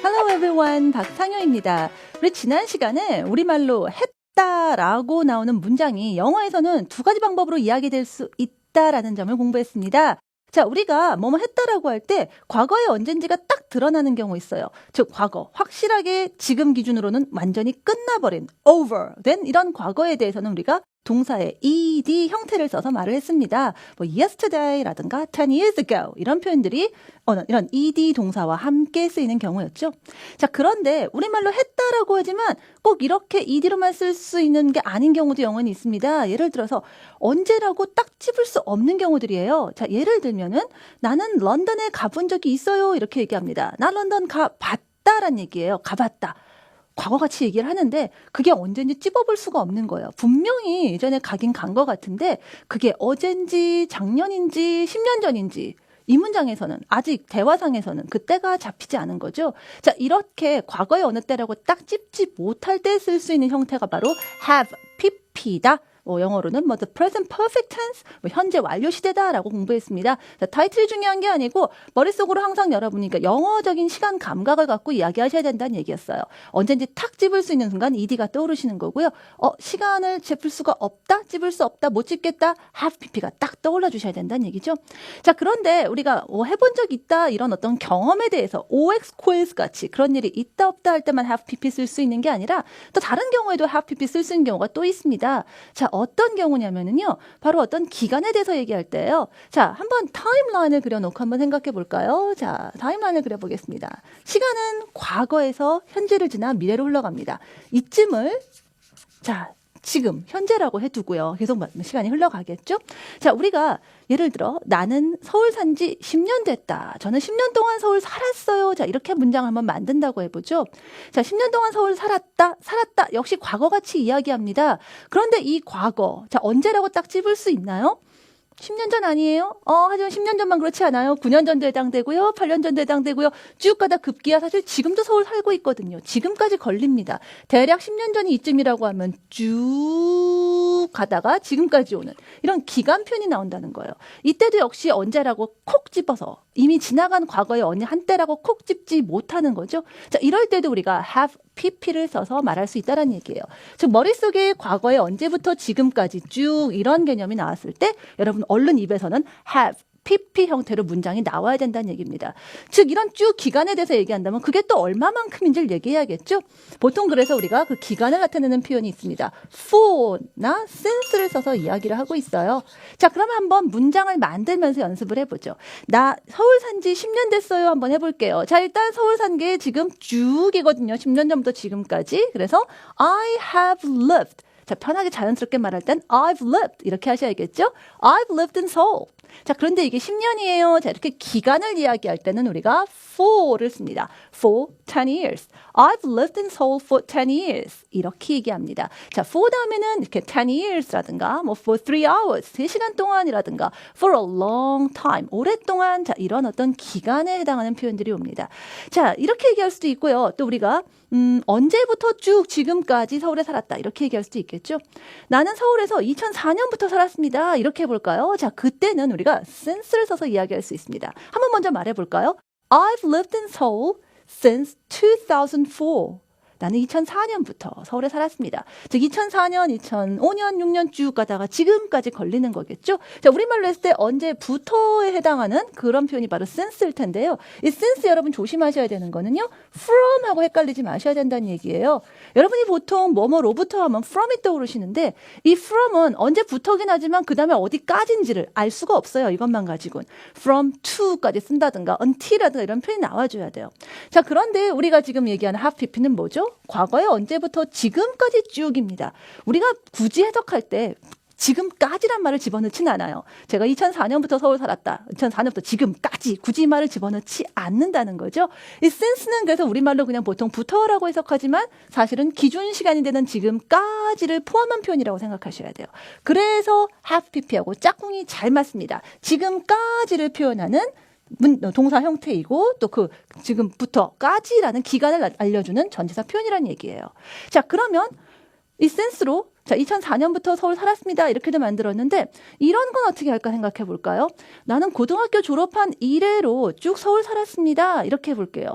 Hello everyone, 박상효입니다. 우리 지난 시간에 우리말로 했다라고 나오는 문장이 영어에서는 두 가지 방법으로 이야기될 수 있다라는 점을 공부했습니다. 자, 우리가 뭐뭐 했다라고 할 때 과거의 언젠지가 딱 드러나는 경우 있어요. 즉, 과거, 확실하게 지금 기준으로는 완전히 끝나버린, over, 된 이런 과거에 대해서는 우리가 동사의 ed 형태를 써서 말을 했습니다. 뭐 yesterday라든가 10 years ago 이런 표현들이 이런 ed 동사와 함께 쓰이는 경우였죠. 자, 그런데 우리말로 했다라고 하지만 꼭 이렇게 ed로만 쓸 수 있는 게 아닌 경우도 영어는 있습니다. 예를 들어서 언제라고 딱 집을 수 없는 경우들이에요. 자, 예를 들면은 나는 런던에 가본 적이 있어요. 이렇게 얘기합니다. 나 런던 가봤다라는 얘기예요. 가봤다. 과거같이 얘기를 하는데 그게 언젠지 찝어볼 수가 없는 거예요. 분명히 예전에 가긴 간 것 같은데 그게 어젠지 작년인지 10년 전인지 이 문장에서는 아직 대화상에서는 그때가 잡히지 않은 거죠. 자, 이렇게 과거의 어느 때라고 딱 찝지 못할 때 쓸 수 있는 형태가 바로 have, pp다. 영어로는 the present perfect tense, 현재 완료 시대다라고 공부했습니다. 자, 타이틀이 중요한 게 아니고 머릿속으로 항상 여러분이 영어적인 시간 감각을 갖고 이야기하셔야 된다는 얘기였어요. 언젠지 탁 집을 수 있는 순간 ed가 떠오르시는 거고요. 시간을 짚을 수가 없다, 집을 수 없다, 못 집겠다, have pp가 딱 떠올라 주셔야 된다는 얘기죠. 자, 그런데 우리가 해본 적 있다 이런 어떤 경험에 대해서 OX, quiz 같이 그런 일이 있다 없다 할 때만 have pp 쓸 수 있는 게 아니라 또 다른 경우에도 have pp 쓸 수 있는 경우가 또 있습니다. 자, 어떤 경우냐면은요, 바로 어떤 기간에 대해서 얘기할 때예요. 자, 한번 타임라인을 그려놓고 한번 생각해 볼까요? 자, 타임라인을 그려보겠습니다. 시간은 과거에서 현재를 지나 미래로 흘러갑니다. 이쯤을, 자, 지금 현재라고 해두고요. 계속 시간이 흘러가겠죠? 자, 우리가 예를 들어 나는 서울 산 지 10년 됐다. 저는 10년 동안 서울 살았어요. 자, 이렇게 문장을 한번 만든다고 해보죠. 자, 10년 동안 서울 살았다. 역시 과거같이 이야기합니다. 그런데 이 과거, 자, 언제라고 딱 집을 수 있나요? 10년 전 아니에요? 하지만 10년 전만 그렇지 않아요. 9년 전도 해당되고요. 8년 전도 해당되고요. 쭉 가다 급기야 사실 지금도 서울 살고 있거든요. 지금까지 걸립니다. 대략 10년 전이 이쯤이라고 하면 쭉 가다가 지금까지 오는 이런 기간 표현이 나온다는 거예요. 이때도 역시 언제라고 콕 집어서 이미 지나간 과거의 어느 한때라고 콕 집지 못하는 거죠. 자, 이럴 때도 우리가 have pp를 써서 말할 수 있다는 얘기예요. 즉 머릿속에 과거에 언제부터 지금까지 쭉 이런 개념이 나왔을 때 여러분 얼른 입에서는 have pp 형태로 문장이 나와야 된다는 얘기입니다. 즉 이런 쭉 기간에 대해서 얘기한다면 그게 또 얼마만큼인지를 얘기해야겠죠. 보통 그래서 우리가 그 기간을 나타내는 표현이 있습니다. for나 since를 써서 이야기를 하고 있어요. 자, 그러면 한번 문장을 만들면서 연습을 해보죠. 나 서울 산 지 10년 됐어요. 한번 해볼게요. 자, 일단 서울 산 게 지금 쭉이거든요. 10년 전부터 지금까지. 그래서 I have lived. 자, 편하게 자연스럽게 말할 땐 I've lived 이렇게 하셔야겠죠. I've lived in Seoul. 자, 그런데 이게 10년이에요. 자, 이렇게 기간을 이야기할 때는 우리가 for를 씁니다. For 10 years. I've lived in Seoul for 10 years. 이렇게 얘기합니다. 자, for 다음에는 이렇게 10 years라든가 뭐 for 3 hours, 3시간 동안이라든가 for a long time, 오랫동안. 자, 이런 어떤 기간에 해당하는 표현들이 옵니다. 자, 이렇게 얘기할 수도 있고요. 또 우리가 언제부터 쭉 지금까지 서울에 살았다. 이렇게 얘기할 수도 있겠죠. 나는 서울에서 2004년부터 살았습니다. 이렇게 해볼까요? 자, 그때는 우리가 since를 써서 이야기할 수 있습니다. 한번 먼저 말해볼까요? I've lived in Seoul since 2004. 나는 2004년부터 서울에 살았습니다. 즉 2004년, 2005년, 6년 쭉 가다가 지금까지 걸리는 거겠죠. 자, 우리말로 했을 때 언제부터에 해당하는 그런 표현이 바로 since일 텐데요. 이 since 여러분 조심하셔야 되는 거는요. from하고 헷갈리지 마셔야 된다는 얘기예요. 여러분이 보통 뭐뭐로부터 하면 from이 떠오르시는데 이 from은 언제부터긴 하지만 그 다음에 어디까지인지를 알 수가 없어요. 이것만 가지고는. from to까지 쓴다든가 until이라든가 이런 표현이 나와줘야 돼요. 자, 그런데 우리가 지금 얘기하는 have pp는 뭐죠? 과거에 언제부터 지금까지 쭉입니다. 우리가 굳이 해석할 때 지금까지란 말을 집어넣진 않아요. 제가 2004년부터 서울 살았다. 2004년부터 지금까지 굳이 이 말을 집어넣지 않는다는 거죠. 이 since는 그래서 우리말로 그냥 보통 부터라고 해석하지만 사실은 기준 시간이 되는 지금까지를 포함한 표현이라고 생각하셔야 돼요. 그래서 have pp하고 짝꿍이 잘 맞습니다. 지금까지를 표현하는 동사 형태이고 또 그 지금부터까지라는 기간을 알려주는 전치사 표현이라는 얘기예요. 자, 그러면 이 sense로 자, 2004년부터 서울 살았습니다. 이렇게도 만들었는데 이런 건 어떻게 할까 생각해 볼까요? 나는 고등학교 졸업한 이래로 쭉 서울 살았습니다. 이렇게 해볼게요.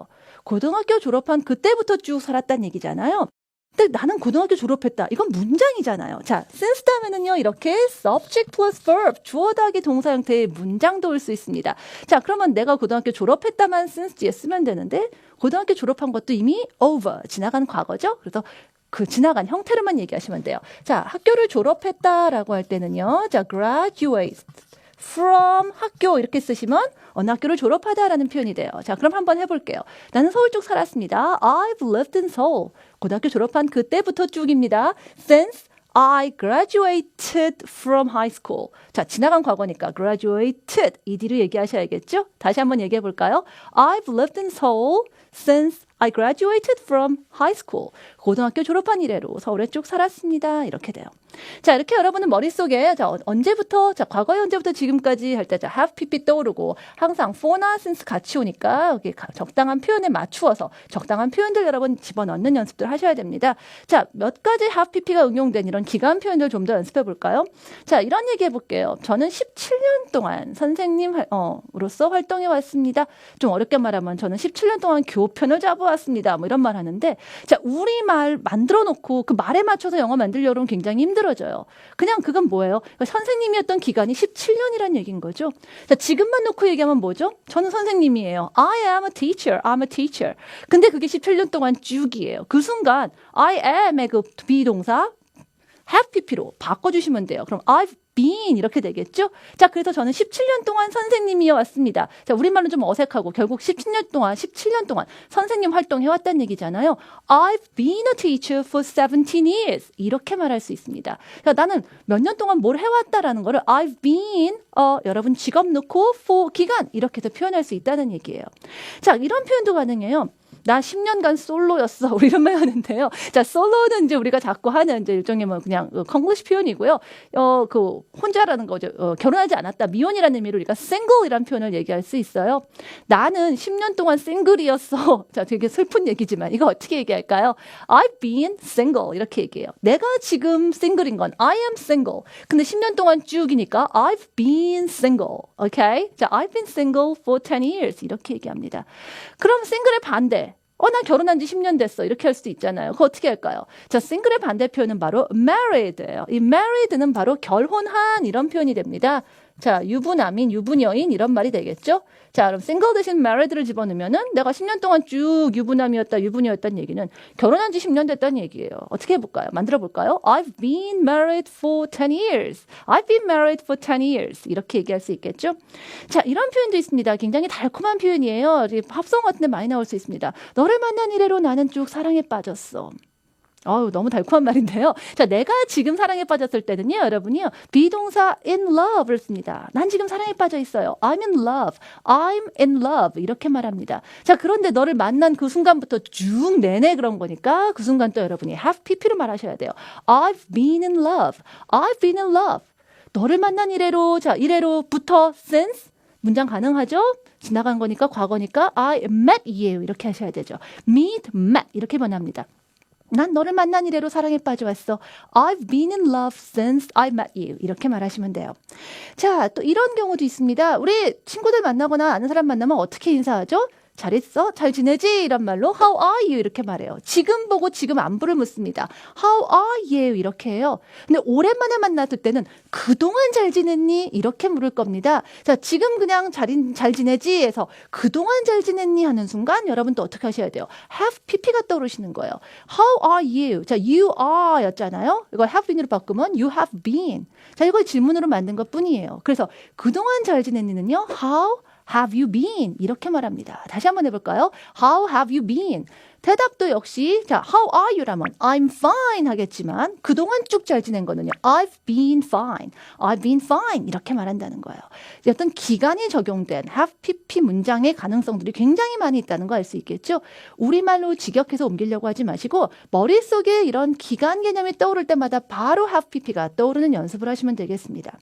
고등학교 졸업한 그때부터 쭉 살았다는 얘기잖아요. 근데 나는 고등학교 졸업했다. 이건 문장이잖아요. 자, since 다음에는요, 이렇게 subject plus verb, 주어 더하기 동사 형태의 문장도 올 수 있습니다. 자, 그러면 내가 고등학교 졸업했다만 since 뒤에 쓰면 되는데, 고등학교 졸업한 것도 이미 over, 지나간 과거죠? 그래서 그 지나간 형태로만 얘기하시면 돼요. 자, 학교를 졸업했다라고 할 때는요, 자, graduate from 학교 이렇게 쓰시면 어느 학교를 졸업하다라는 표현이 돼요. 자, 그럼 한번 해볼게요. 나는 서울 쪽 살았습니다. I've lived in Seoul. 고등학교 졸업한 그때부터 쭉입니다. Since I graduated from high school. 자, 지나간 과거니까 graduated 이 뒤로 얘기하셔야겠죠? 다시 한번 얘기해 볼까요? I've lived in Seoul since I graduated from high school. 고등학교 졸업한 이래로 서울에 쭉 살았습니다. 이렇게 돼요. 자, 이렇게 여러분은 머릿속에 자, 언제부터 자, 과거에 언제부터 지금까지 할 때 자, have pp 떠오르고 항상 for나 since 같이 오니까 여기 적당한 표현에 맞추어서 적당한 표현들 여러분 집어넣는 연습들 하셔야 됩니다. 자, 몇 가지 have pp가 응용된 이런 기간 표현들 좀 더 연습해 볼까요? 자, 이런 얘기 해 볼게요. 저는 17년 동안 선생님으로서 활동해 왔습니다. 좀 어렵게 말하면 저는 17년 동안 교편을 잡아왔습니다. 뭐 이런 말 하는데 자, 우리말 만들어 놓고 그 말에 맞춰서 영어 만들려고 하면 굉장히 힘들어져요. 그냥 그건 뭐예요? 그러니까 선생님이었던 기간이 17년이란 얘기인 거죠. 자, 지금만 놓고 얘기하면 뭐죠? 저는 선생님이에요. I am a teacher. I'm a teacher. 근데 그게 17년 동안 쭉이에요. 그 순간 I am의 그 비동사 have pp로 바꿔주시면 돼요. 그럼 I've been 이렇게 되겠죠? 자, 그래서 저는 17년 동안 선생님이어 왔습니다. 자, 우리말로 좀 어색하고 결국 17년 동안 선생님 활동해왔다는 얘기잖아요. I've been a teacher for 17 years. 이렇게 말할 수 있습니다. 그러니까 나는 몇 년 동안 뭘 해왔다라는 거를 I've been, 여러분 직업 넣고 for 기간 이렇게 해서 표현할 수 있다는 얘기예요. 자, 이런 표현도 가능해요. 나 10년간 솔로였어. 우리 이런 말 하는데요. 자, 솔로는 이제 우리가 자꾸 하는 이제 일종의 뭐 그냥 콩글리시 표현이고요. 그 혼자라는 거죠. 결혼하지 않았다. 미혼이라는 의미로 우리가 single이라는 표현을 얘기할 수 있어요. 나는 10년 동안 싱글이었어. 자, 되게 슬픈 얘기지만 이거 어떻게 얘기할까요? I've been single 이렇게 얘기해요. 내가 지금 싱글인 건 I am single. 근데 10년 동안 쭉이니까 I've been single. Okay? 자, I've been single for 10 years 이렇게 얘기합니다. 그럼 싱글의 반대. 나 결혼한 지 10년 됐어. 이렇게 할 수도 있잖아요. 그거 어떻게 할까요? 자, 싱글의 반대 표현은 바로 married예요. 이 married는 바로 결혼한 이런 표현이 됩니다. 자, 유부남인, 유부녀인 이런 말이 되겠죠? 자, 그럼 single 대신 married를 집어넣으면은 내가 10년 동안 쭉 유부남이었다, 유부녀였다는 얘기는 결혼한 지 10년 됐다는 얘기예요. 어떻게 해볼까요? 만들어 볼까요? I've been married for 10 years. I've been married for 10 years. 이렇게 얘기할 수 있겠죠? 자, 이런 표현도 있습니다. 굉장히 달콤한 표현이에요. 팝송 같은 데 많이 나올 수 있습니다. 너를 만난 이래로 나는 쭉 사랑에 빠졌어. 너무 달콤한 말인데요. 자, 내가 지금 사랑에 빠졌을 때는요, 여러분이요, 비동사 in love를 씁니다. 난 지금 사랑에 빠져 있어요. I'm in love. I'm in love. 이렇게 말합니다. 자, 그런데 너를 만난 그 순간부터 쭉 내내 그런 거니까 그 순간 또 여러분이 have pp로 말하셔야 돼요. I've been in love. I've been in love. 너를 만난 이래로, 자, 이래로부터 since 문장 가능하죠? 지나간 거니까 과거니까 I met you 이렇게 하셔야 되죠. meet, met 이렇게 변합니다. 난 너를 만난 이래로 사랑에 빠져왔어. I've been in love since I met you. 이렇게 말하시면 돼요. 자, 또 이런 경우도 있습니다. 우리 친구들 만나거나 아는 사람 만나면 어떻게 인사하죠? 잘 있어? 잘 지내지? 이런 말로 How are you? 이렇게 말해요. 지금 보고 지금 안부를 묻습니다. How are you? 이렇게 해요. 근데 오랜만에 만났을 때는 그동안 잘 지냈니? 이렇게 물을 겁니다. 자, 지금 그냥 잘 지내지? 해서 그동안 잘 지냈니? 하는 순간 여러분 또 어떻게 하셔야 돼요? have pp가 떠오르시는 거예요. How are you? 자, you are 였잖아요. 이걸 have been으로 바꾸면 you have been. 자, 이걸 질문으로 만든 것 뿐이에요. 그래서 그동안 잘 지냈니는요? How have you been? 이렇게 말합니다. 다시 한번 해볼까요? How have you been? 대답도 역시 자, how are you라면 I'm fine 하겠지만 그동안 쭉 잘 지낸 거는요. I've been fine. I've been fine. 이렇게 말한다는 거예요. 어떤 기간이 적용된 have pp 문장의 가능성들이 굉장히 많이 있다는 거 알 수 있겠죠? 우리말로 직역해서 옮기려고 하지 마시고 머릿속에 이런 기간 개념이 떠오를 때마다 바로 have pp가 떠오르는 연습을 하시면 되겠습니다.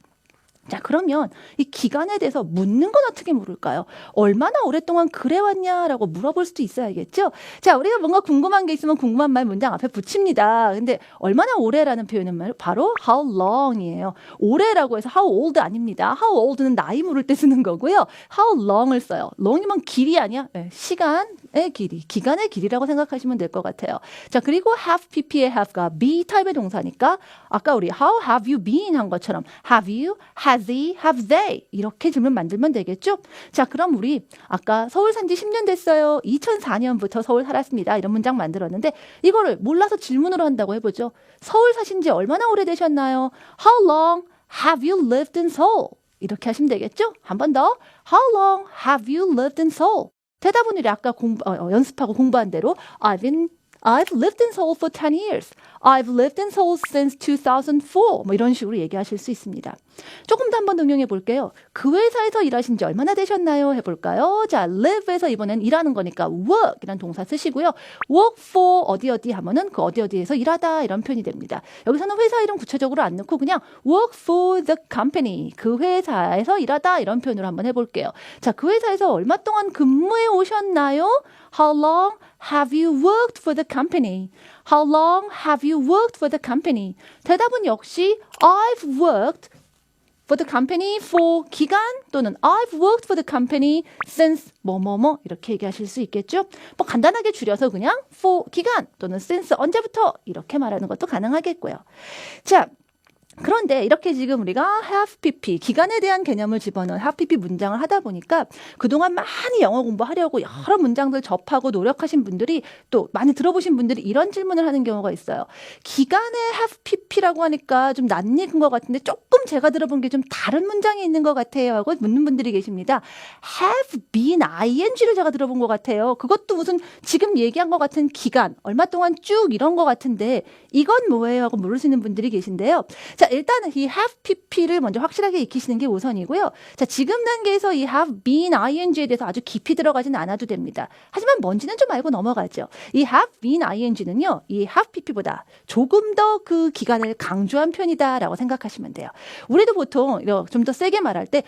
자, 그러면 이 기간에 대해서 묻는 건 어떻게 물을까요? 얼마나 오랫동안 그래왔냐라고 물어볼 수도 있어야겠죠? 자, 우리가 뭔가 궁금한 게 있으면 궁금한 말 문장 앞에 붙입니다. 근데 얼마나 오래라는 표현은 말 바로 how long이에요. 오래라고 해서 how old 아닙니다. how old는 나이 물을 때 쓰는 거고요. how long을 써요. long이면 길이 아니야? 네, 시간의 길이, 기간의 길이라고 생각하시면 될 것 같아요. 자, 그리고 have pp의 have가 be 타입의 동사니까 아까 우리 how have you been 한 것처럼 have you, has he, have they 이렇게 질문 만들면 되겠죠? 자, 그럼 우리 아까 서울 산 지 10년 됐어요. 2004년부터 서울 살았습니다. 이런 문장 만들었는데 이거를 몰라서 질문으로 한다고 해보죠. 서울 사신 지 얼마나 오래되셨나요? How long have you lived in Seoul? 이렇게 하시면 되겠죠? 한 번 더. How long have you lived in Seoul? 대답은 우리 아까 연습하고 공부한 대로 I've lived in Seoul for 10 years. I've lived in Seoul since 2004. 뭐 이런 식으로 얘기하실 수 있습니다. 조금 더 한번 응용해 볼게요. 그 회사에서 일하신 지 얼마나 되셨나요? 해볼까요? 자, live에서 이번엔 일하는 거니까 work 이란 동사 쓰시고요. work for 어디 하면은 그 어디에서 일하다 이런 표현이 됩니다. 여기서는 회사 이름 구체적으로 안 넣고 그냥 work for the company 그 회사에서 일하다 이런 표현으로 한번 해볼게요. 자, 그 회사에서 얼마 동안 근무해 오셨나요? How long have you worked for the company? How long have you worked for the company? 대답은 역시 I've worked for the company for 기간 또는 I've worked for the company since 뭐뭐뭐 이렇게 얘기하실 수 있겠죠. 뭐 간단하게 줄여서 그냥 for 기간 또는 since 언제부터 이렇게 말하는 것도 가능하겠고요. 자, 그런데 이렇게 지금 우리가 have pp 기간에 대한 개념을 집어넣은 have pp 문장을 하다 보니까 그동안 많이 영어 공부하려고 여러 문장들 접하고 노력하신 분들이 또 많이 들어보신 분들이 이런 질문을 하는 경우가 있어요. 기간에 have pp라고 하니까 좀 낯익은 것 같은데 조금 제가 들어본 게 좀 다른 문장이 있는 것 같아요 하고 묻는 분들이 계십니다. have been ing를 제가 들어본 것 같아요. 그것도 무슨 지금 얘기한 것 같은 기간 얼마 동안 쭉 이런 것 같은데 이건 뭐예요 하고 물으시는 분들이 계신데요. 자, 일단 이 have pp를 먼저 확실하게 익히시는 게 우선이고요. 자, 지금 단계에서 이 have been ing에 대해서 아주 깊이 들어가진 않아도 됩니다. 하지만 뭔지는 좀 알고 넘어가죠. 이 have been ing는요. 이 have pp보다 조금 더 그 기간을 강조한 편이다라고 생각하시면 돼요. 우리도 보통 좀 더 세게 말할 때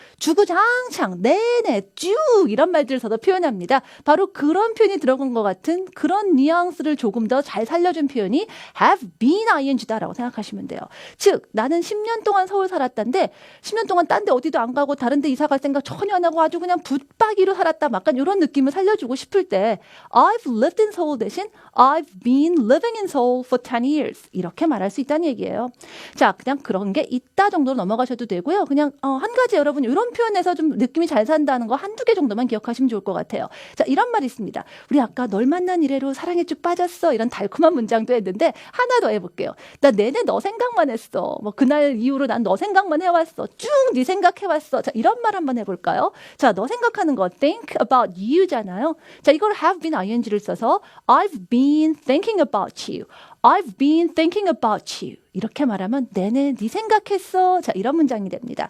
주구장창 내내 쭉 이런 말들을 써서 표현합니다. 바로 그런 표현이 들어간 것 같은 그런 뉘앙스를 조금 더 잘 살려준 표현이 have been ing다라고 생각하시면 돼요. 즉 나는 10년 동안 서울 살았다는데 10년 동안 딴 데 어디도 안 가고 다른 데 이사 갈 생각 전혀 안 하고 아주 그냥 붙박이로 살았다. 약간 이런 느낌을 살려주고 싶을 때 I've lived in Seoul 대신 I've been living in Seoul for 10 years 이렇게 말할 수 있다는 얘기예요. 자, 그냥 그런 게 있다 정도로 넘어가셔도 되고요. 그냥 한 가지 여러분 이런 표현에서 좀 느낌이 잘 산다는 거 한두 개 정도만 기억하시면 좋을 것 같아요. 자, 이런 말이 있습니다. 우리 아까 널 만난 이래로 사랑에 쭉 빠졌어 이런 달콤한 문장도 했는데 하나 더 해볼게요. 나 내내 너 생각만 했어. 뭐 그날 이후로 난 너 생각만 해왔어. 쭉 네 생각해왔어. 자, 이런 말 한번 해볼까요? 자, 너 생각하는 거 think about you잖아요. 자, 이걸 have been ing를 써서 I've been thinking about you. I've been thinking about you. 이렇게 말하면 내내 네 생각했어. 자, 이런 문장이 됩니다.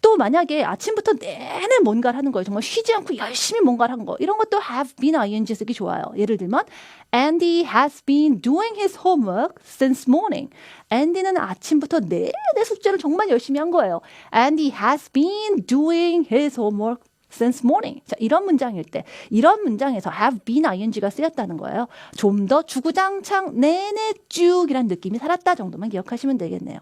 또 만약에 아침부터 내내 뭔가를 하는 거예요. 정말 쉬지 않고 열심히 뭔가를 한 거. 이런 것도 have been ing 쓰기 좋아요. 예를 들면 Andy has been doing his homework since morning. Andy는 아침부터 내내 숙제를 정말 열심히 한 거예요. Andy has been doing his homework since morning. 자, 이런 문장일 때 이런 문장에서 have been ing가 쓰였다는 거예요. 좀 더 주구장창 내내 쭉이란 느낌이 살았다 정도만 기억하시면 되겠네요.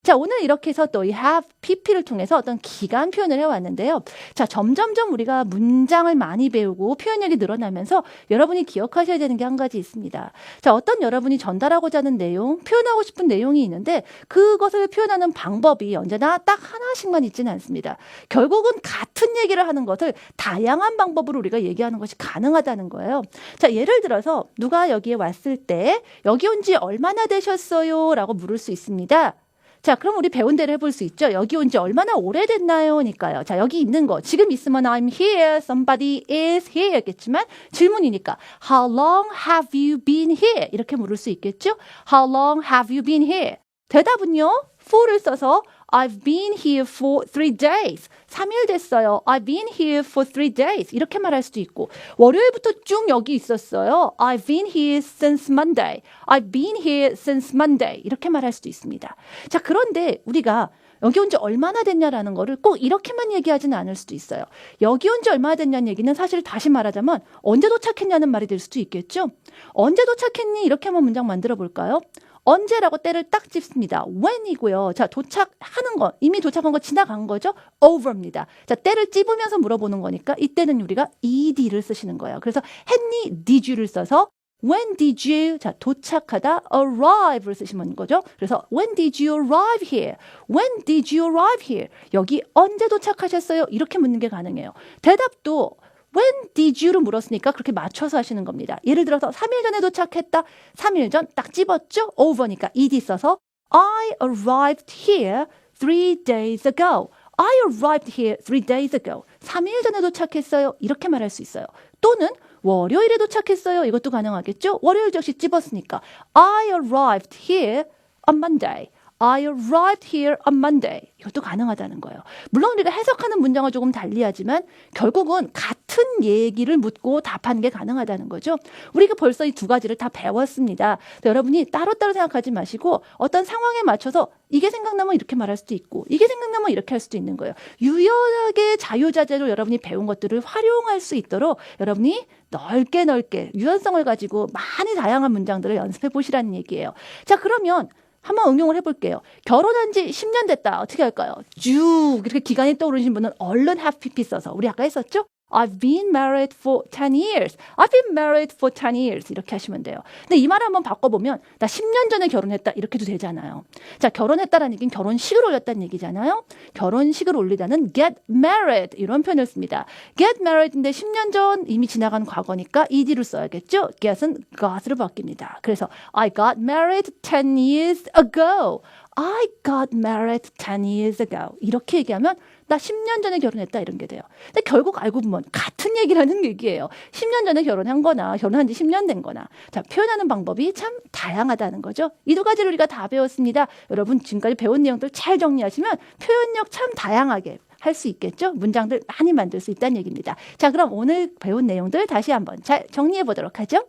자, 오늘 이렇게 해서 또 이 have pp를 통해서 어떤 기간 표현을 해왔는데요. 자, 점점점 우리가 문장을 많이 배우고 표현력이 늘어나면서 여러분이 기억하셔야 되는 게 한 가지 있습니다. 자, 어떤 여러분이 전달하고자 하는 내용, 표현하고 싶은 내용이 있는데 그것을 표현하는 방법이 언제나 딱 하나씩만 있지는 않습니다. 결국은 같은 얘기를 하는 것을 다양한 방법으로 우리가 얘기하는 것이 가능하다는 거예요. 자, 예를 들어서 누가 여기에 왔을 때 여기 온 지 얼마나 되셨어요? 라고 물을 수 있습니다. 자, 그럼 우리 배운 대로 해볼 수 있죠. 여기 온 지 얼마나 오래됐나요? 니까요. 자, 여기 있는 거. 지금 있으면 I'm here, somebody is here 였겠지만 질문이니까 How long have you been here? 이렇게 물을 수 있겠죠. How long have you been here? 대답은요. for를 써서 I've been here for 3 days. 3일 됐어요. I've been here for 3 days. 이렇게 말할 수도 있고 월요일부터 쭉 여기 있었어요. I've been here since Monday. I've been here since Monday. 이렇게 말할 수도 있습니다. 자, 그런데 우리가 여기 온 지 얼마나 됐냐라는 거를 꼭 이렇게만 얘기하지는 않을 수도 있어요. 여기 온 지 얼마나 됐냐는 얘기는 사실 다시 말하자면 언제 도착했냐는 말이 될 수도 있겠죠. 언제 도착했니? 이렇게 한번 문장 만들어 볼까요? 언제라고 때를 딱 찝습니다. when이고요. 자, 도착하는 거, 이미 도착한 거 지나간 거죠? over입니다. 자, 때를 찝으면서 물어보는 거니까 이때는 우리가 ed를 쓰시는 거예요. 그래서 했니? did you를 써서 when did you, 자, 도착하다 arrive를 쓰시면 거죠. 그래서 when did you arrive here? When did you arrive here? 여기 언제 도착하셨어요? 이렇게 묻는 게 가능해요. 대답도 When did you를 물었으니까 그렇게 맞춰서 하시는 겁니다. 예를 들어서 3일 전에 도착했다. 3일 전 딱 집었죠? over니까 ed 써서 I arrived here 3 days ago. I arrived here 3 days ago. 3일 전에 도착했어요. 이렇게 말할 수 있어요. 또는 월요일에 도착했어요. 이것도 가능하겠죠? 월요일 역시 집었으니까 I arrived here on Monday. I arrived here on Monday. 이것도 가능하다는 거예요. 물론 우리가 해석하는 문장은 조금 달리하지만 결국은 같은 얘기를 묻고 답하는 게 가능하다는 거죠. 우리가 벌써 이 두 가지를 다 배웠습니다. 여러분이 따로따로 생각하지 마시고 어떤 상황에 맞춰서 이게 생각나면 이렇게 말할 수도 있고 이게 생각나면 이렇게 할 수도 있는 거예요. 유연하게 자유자재로 여러분이 배운 것들을 활용할 수 있도록 여러분이 넓게 유연성을 가지고 많이 다양한 문장들을 연습해 보시라는 얘기예요. 자, 그러면 한번 응용을 해볼게요. 결혼한 지 10년 됐다. 어떻게 할까요? 쭉 이렇게 기간이 떠오르신 분은 얼른 have pp 써서 우리 아까 했었죠? I've been married for 10 years. I've been married for 10 years. 이렇게 하시면 돼요. 근데 이 말을 한번 바꿔보면 나 10년 전에 결혼했다. 이렇게도 되잖아요. 자, 결혼했다라는 얘기는 결혼식을 올렸다는 얘기잖아요. 결혼식을 올리다는 get married 이런 표현을 씁니다. get married인데 10년 전 이미 지나간 과거니까 ed를 써야겠죠. get은 got으로 바뀝니다. 그래서 I got married 10 years ago. I got married 10 years ago. 이렇게 얘기하면 나 10년 전에 결혼했다 이런 게 돼요. 근데 결국 알고 보면 같은 얘기라는 얘기예요. 10년 전에 결혼한 거나 결혼한 지 10년 된 거나. 자, 표현하는 방법이 참 다양하다는 거죠. 이 두 가지를 우리가 다 배웠습니다. 여러분 지금까지 배운 내용들 잘 정리하시면 표현력 참 다양하게 할 수 있겠죠. 문장들 많이 만들 수 있다는 얘기입니다. 자, 그럼 오늘 배운 내용들 다시 한번 잘 정리해 보도록 하죠.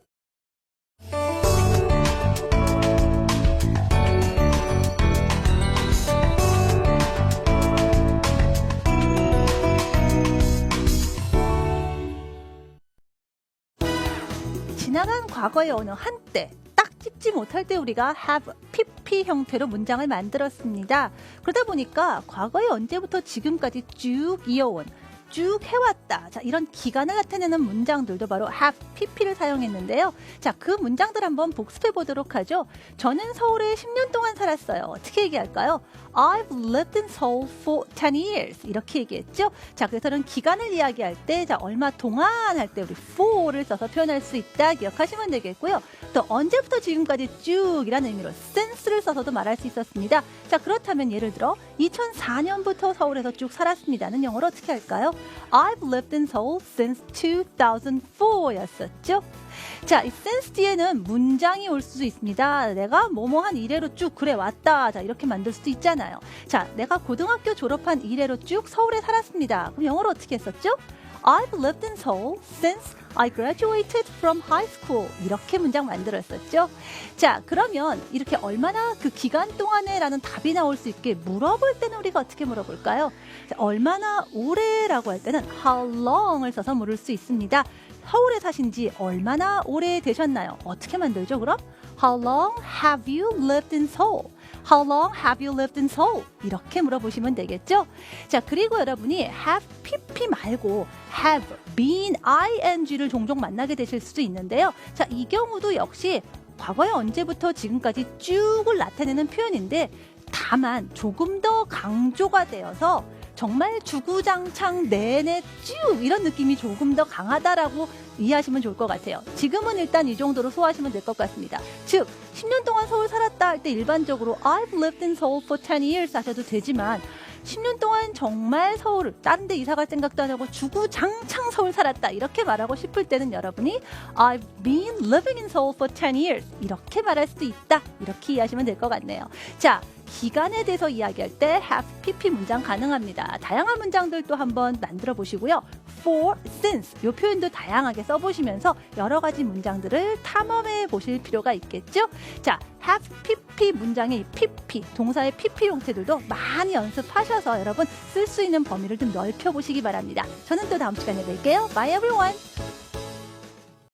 지나간 과거의 어느 한때 딱 찝지 못할 때 우리가 have pp 형태로 문장을 만들었습니다. 그러다 보니까 과거에 언제부터 지금까지 쭉 이어온 쭉 해왔다. 자, 이런 기간을 나타내는 문장들도 바로 have pp를 사용했는데요. 자, 그 문장들 한번 복습해 보도록 하죠. 저는 서울에 10년 동안 살았어요. 어떻게 얘기할까요? I've lived in Seoul for 10 years. 이렇게 얘기했죠. 자, 그래서는 기간을 이야기할 때, 자, 얼마 동안 할 때 우리 for를 써서 표현할 수 있다. 기억하시면 되겠고요. 또 언제부터 지금까지 쭉이라는 의미로 since를 써서도 말할 수 있었습니다. 자, 그렇다면 예를 들어 2004년부터 서울에서 쭉 살았습니다는 영어로 어떻게 할까요? I've lived in Seoul since 2004 였었죠. 자, 이 since 뒤에는 문장이 올 수도 있습니다. 내가 뭐뭐한 이래로 쭉 그래 왔다. 자, 이렇게 만들 수도 있잖아요. 자, 내가 고등학교 졸업한 이래로 쭉 서울에 살았습니다. 그럼 영어로 어떻게 했었죠? I've lived in Seoul since I graduated from high school. 이렇게 문장 만들었었죠. 자, 그러면 이렇게 얼마나 그 기간 동안에 라는 답이 나올 수 있게 물어볼 때는 우리가 어떻게 물어볼까요? 자, 얼마나 오래라고 할 때는 how long을 써서 물을 수 있습니다. 서울에 사신 지 얼마나 오래 되셨나요? 어떻게 만들죠, 그럼? How long have you lived in Seoul? How long have you lived in Seoul? 이렇게 물어보시면 되겠죠? 자, 그리고 여러분이 have pp 말고 have been ing를 종종 만나게 되실 수도 있는데요. 자, 이 경우도 역시 과거에 언제부터 지금까지 쭉을 나타내는 표현인데 다만 조금 더 강조가 되어서 정말 주구장창 내내 쭉 이런 느낌이 조금 더 강하다라고 이해하시면 좋을 것 같아요. 지금은 일단 이 정도로 소화하시면 될 것 같습니다. 즉 10년 동안 서울 살았다 할 때 일반적으로 I've lived in Seoul for 10 years 하셔도 되지만 10년 동안 정말 서울 다른 데 이사 갈 생각도 안 하고 주구장창 서울 살았다 이렇게 말하고 싶을 때는 여러분이 I've been living in Seoul for 10 years 이렇게 말할 수도 있다 이렇게 이해하시면 될 것 같네요. 자, 기간에 대해서 이야기할 때 have pp 문장 가능합니다. 다양한 문장들도 한번 만들어 보시고요. for, since 이 표현도 다양하게 써보시면서 여러 가지 문장들을 탐험해 보실 필요가 있겠죠. 자, have pp 문장의 pp, 동사의 pp 형태들도 많이 연습하셔서 여러분 쓸 수 있는 범위를 좀 넓혀보시기 바랍니다. 저는 또 다음 시간에 뵐게요. Bye everyone!